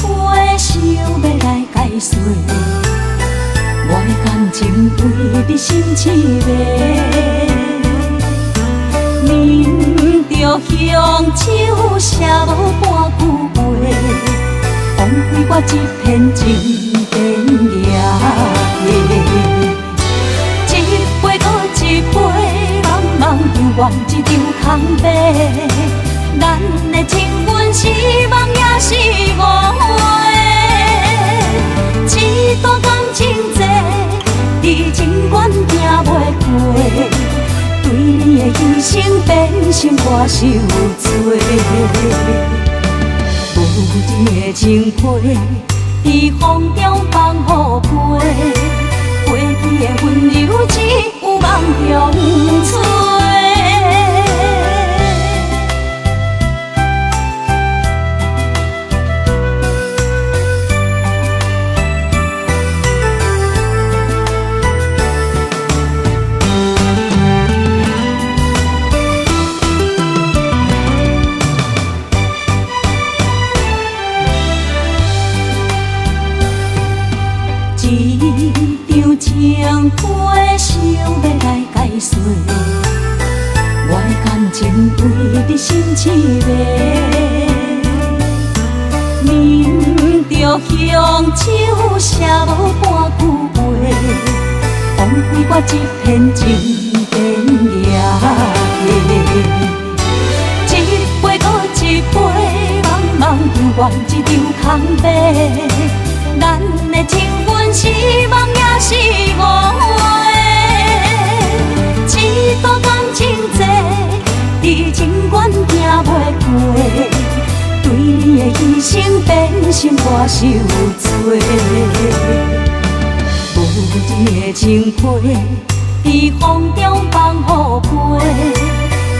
回首要来解说，我的感情为你心痴迷。念着乡愁，写无半句话，枉费我一片情变野一杯搁一杯，茫茫犹原一场空白。咱的情分是梦也是误会，一段感情债，你情愿行袂过。对你的牺牲变成我受罪，无你的情批，在风中放雨飞，过去的温柔只有梦中吹。一场情回首要来解说，我的感情为你心痴迷。念着乡愁，写无半句话，枉费我一片情变野一杯搁一杯，茫茫犹原一场空白。咱的情分是梦也是误会，一段感情债，你情愿行袂过。对你的牺牲变成我受罪，无你的情批，在风中放雨飞，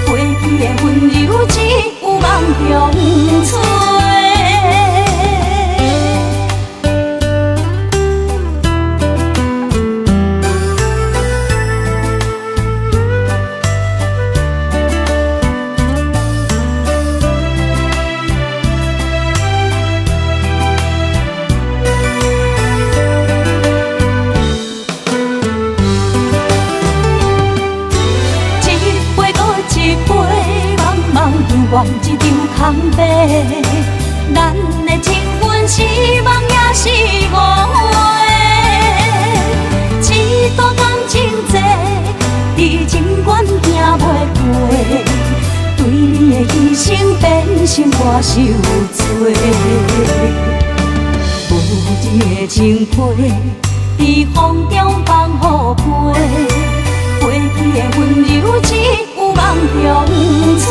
过去的温柔只有梦中吹。原一场空白，咱的情分是梦也是误会，一段感情债，你情愿行袂过。对你的牺牲变成我受罪，无你的情批，在风中放雨飞，过去的温柔只有梦中吹。